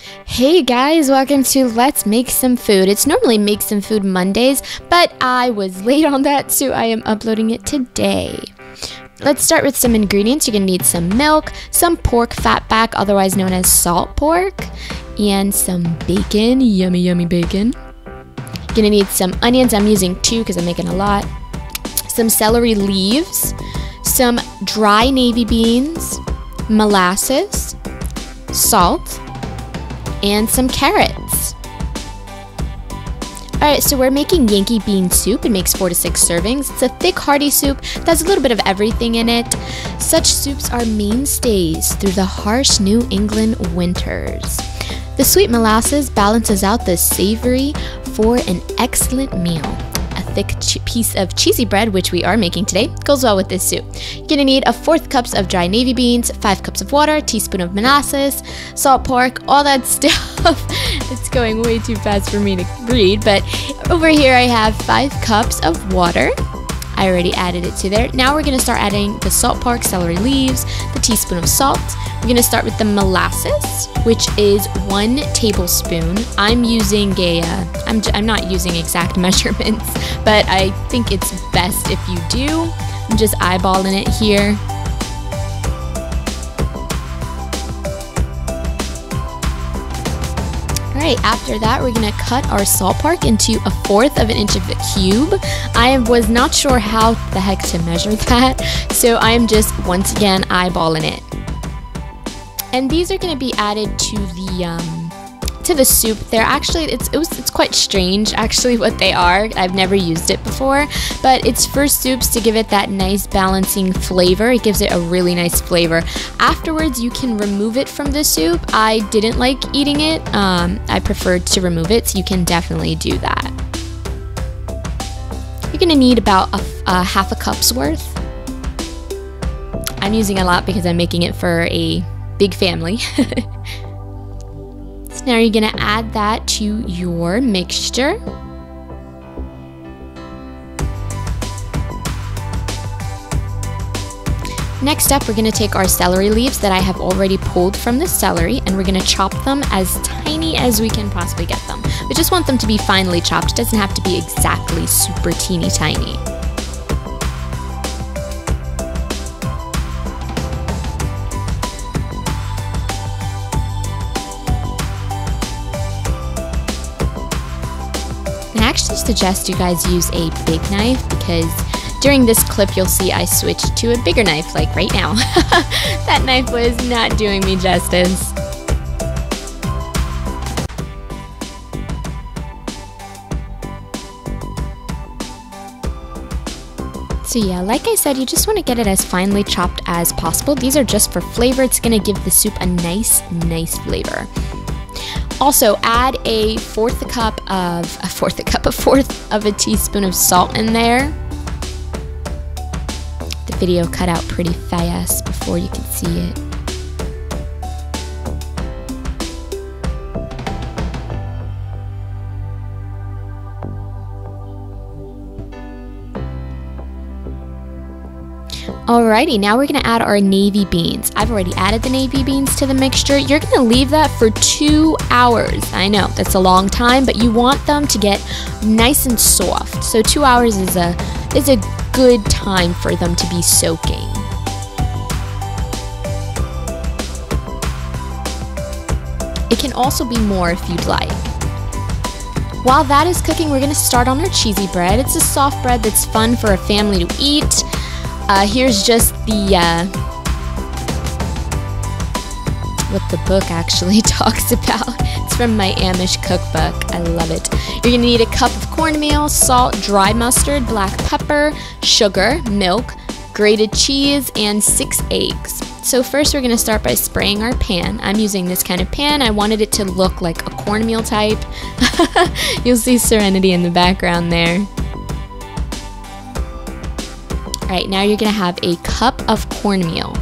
Hey guys, welcome to Let's Make Some Food. It's normally Make Some Food Mondays, but I was late on that, so I am uploading it today. Let's start with some ingredients. You're going to need some milk, some pork fatback, otherwise known as salt pork, and some bacon, yummy, yummy bacon. You're going to need some onions. I'm using 2 because I'm making a lot. Some celery leaves, some dry navy beans, molasses, salt, and some carrots. Alright, so we're making Yankee bean soup. It makes 4 to 6 servings. It's a thick, hearty soup that has a little bit of everything in it. Such soups are mainstays through the harsh New England winters. The sweet molasses balances out the savory for an excellent meal. A thick piece of cheesy bread, which we are making today, goes well with this soup. You're going to need 1/4 cups of dry navy beans, 5 cups of water, teaspoon of molasses, salt pork, all that stuff. It's going way too fast for me to read, but over here I have 5 cups of water. I already added it to there. Now we're going to start adding the salt pork, celery leaves, the teaspoon of salt. We're going to start with the molasses, which is 1 tablespoon. I'm using I'm not using exact measurements, but I think it's best if you do. I'm just eyeballing it here. Alright, after that we're going to cut our salt pork into 1/4 of an inch of a cube. I was not sure how the heck to measure that, so I am just once again eyeballing it. And these are going to be added to the soup. They're actually it's quite strange actually what they are. I've never used it before, but it's for soups to give it that nice balancing flavor. It gives it a really nice flavor. Afterwards you can remove it from the soup. I didn't like eating it. I preferred to remove it, so you can definitely do that. You're gonna need about a 1/2 cup's worth. I'm using a lot because I'm making it for a big family. Now you're going to add that to your mixture. Next up, we're going to take our celery leaves that I have already pulled from the celery, and we're going to chop them as tiny as we can possibly get them. We just want them to be finely chopped. It doesn't have to be exactly super teeny tiny. I actually suggest you guys use a big knife because during this clip you'll see I switched to a bigger knife, like right now. That knife was not doing me justice. So yeah, like I said, you just want to get it as finely chopped as possible. These are just for flavor. It's going to give the soup a nice flavor. Also, add a 1/4 of a teaspoon of salt in there. The video cut out pretty fast before you could see it. Alrighty, now we're going to add our navy beans. I've already added the navy beans to the mixture. You're going to leave that for 2 hours. I know, that's a long time, but you want them to get nice and soft. So 2 hours is a good time for them to be soaking. It can also be more if you'd like. While that is cooking, we're going to start on our cheesy bread. It's a soft bread that's fun for a family to eat. Here's just what the book actually talks about. It's from my Amish cookbook. I love it. You're going to need a cup of cornmeal, salt, dry mustard, black pepper, sugar, milk, grated cheese, and 6 eggs. So first we're going to start by spraying our pan. I'm using this kind of pan. I wanted it to look like a cornmeal type. You'll see Serenity in the background there. Alright, now you're going to have a cup of cornmeal.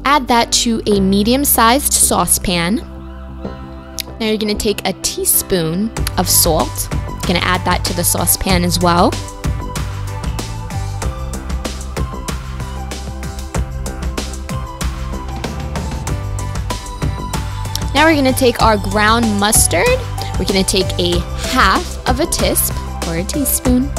Add that to a medium-sized saucepan. Now you're going to take a teaspoon of salt. You're going to add that to the saucepan as well. Now we're going to take our ground mustard. We're going to take a half of a or a teaspoon.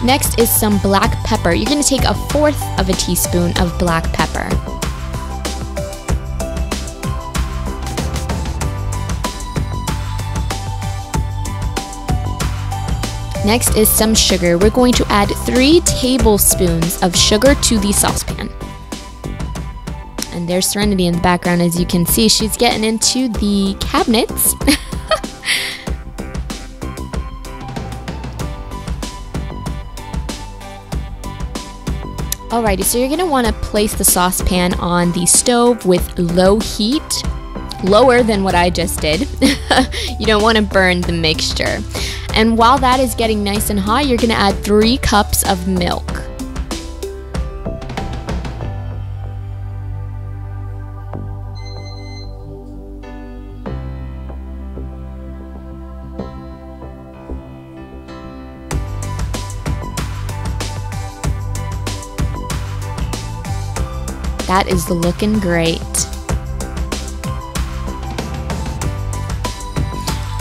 Next is some black pepper. You're going to take a fourth of a teaspoon of black pepper. Next is some sugar. We're going to add 3 tablespoons of sugar to the saucepan. And there's Serenity in the background, as you can see. She's getting into the cabinets. Alrighty, so you're going to want to place the saucepan on the stove with low heat, lower than what I just did. You don't want to burn the mixture. And while that is getting nice and hot, you're going to add 3 cups of milk. That is looking great.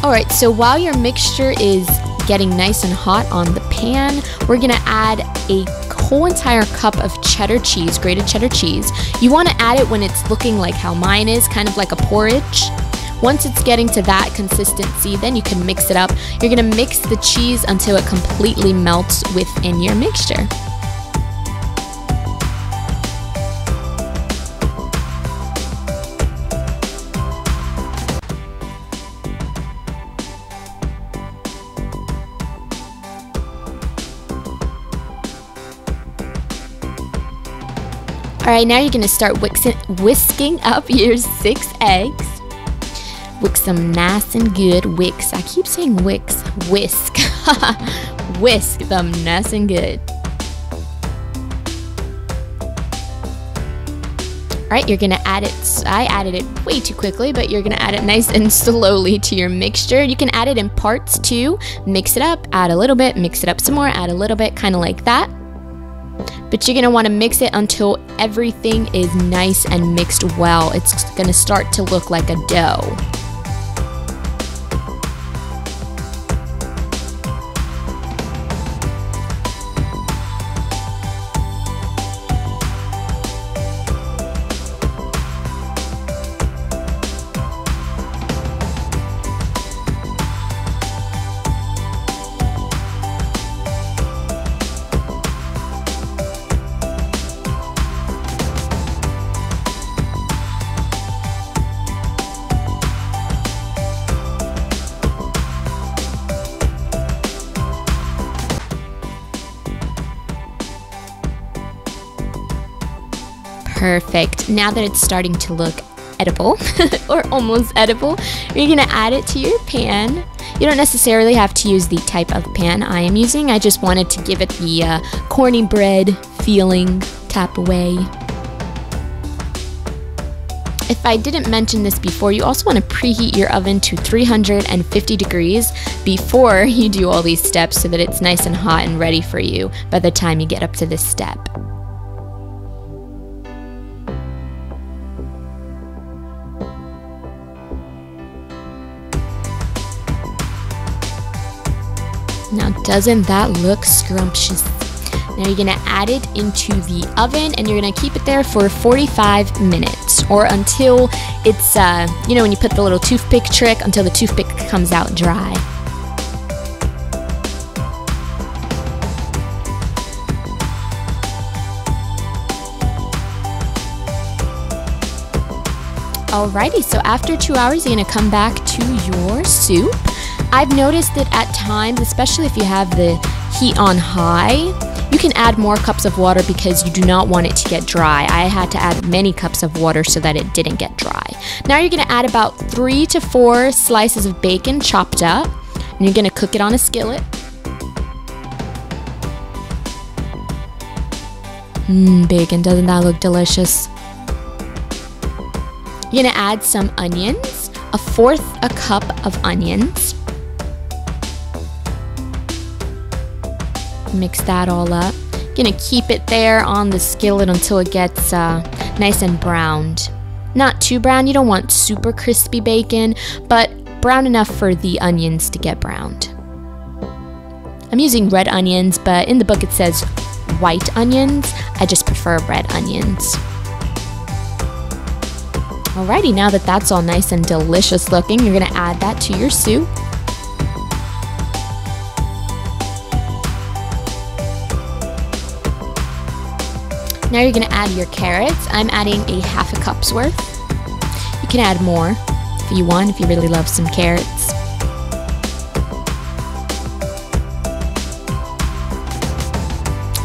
Alright, so while your mixture is getting nice and hot on the pan, we're going to add a whole entire cup of cheddar cheese, grated cheddar cheese. You want to add it when it's looking like how mine is, kind of like a porridge. Once it's getting to that consistency, then you can mix it up. You're going to mix the cheese until it completely melts within your mixture. Alright, now you're going to start whisking up your 6 eggs. Whisk them nice and good. Whisk. I keep saying whisk. Whisk. Whisk them nice and good. Alright, you're going to add it. I added it way too quickly, but you're going to add it nice and slowly to your mixture. You can add it in parts too. Mix it up, add a little bit, mix it up some more, add a little bit, kind of like that. But you're going to want to mix it until everything is nice and mixed well. It's going to start to look like a dough. Perfect. Now that it's starting to look edible, or almost edible, you're going to add it to your pan. You don't necessarily have to use the type of pan I am using. I just wanted to give it the corny bread feeling type of way. If I didn't mention this before, you also want to preheat your oven to 350 degrees before you do all these steps so that it's nice and hot and ready for you by the time you get up to this step. Now, doesn't that look scrumptious? Now you're gonna add it into the oven and you're gonna keep it there for 45 minutes or until it's, you know, when you put the little toothpick trick, until the toothpick comes out dry. Alrighty, so after 2 hours, you're gonna come back to your soup. I've noticed that at times, especially if you have the heat on high, you can add more cups of water because you do not want it to get dry. I had to add many cups of water so that it didn't get dry. Now you're going to add about 3 to 4 slices of bacon chopped up, and you're going to cook it on a skillet. Bacon, doesn't that look delicious? You're gonna add some onions, a 1/4 a cup of onions. Mix that all up. Gonna keep it there on the skillet until it gets nice and browned. Not too brown, you don't want super crispy bacon, but brown enough for the onions to get browned. I'm using red onions, but in the book it says white onions. I just prefer red onions. Alrighty, now that that's all nice and delicious looking, you're gonna add that to your soup. Now you're gonna add your carrots. I'm adding a 1/2 cup's worth. You can add more if you want, if you really love some carrots.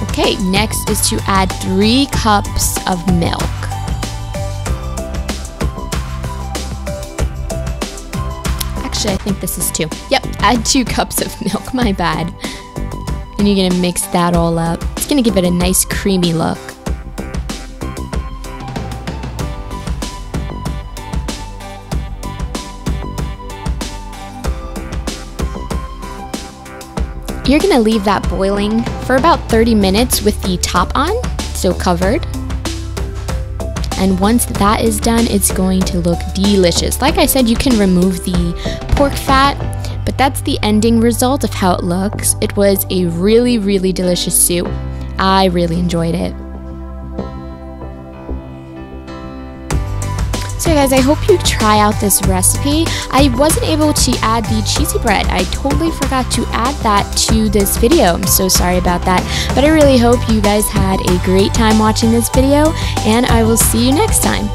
Okay, next is to add 3 cups of milk. Actually, I think this is 2. Yep, add 2 cups of milk, my bad. And you're gonna mix that all up. It's gonna give it a nice creamy look. You're gonna leave that boiling for about 30 minutes with the top on, so covered. And once that is done, it's going to look delicious. Like I said, you can remove the pork fat, but that's the ending result of how it looks. It was a really, really delicious soup. I really enjoyed it. So guys, I hope you try out this recipe. I wasn't able to add the cheesy bread. I totally forgot to add that to this video. I'm so sorry about that. But I really hope you guys had a great time watching this video, and I will see you next time.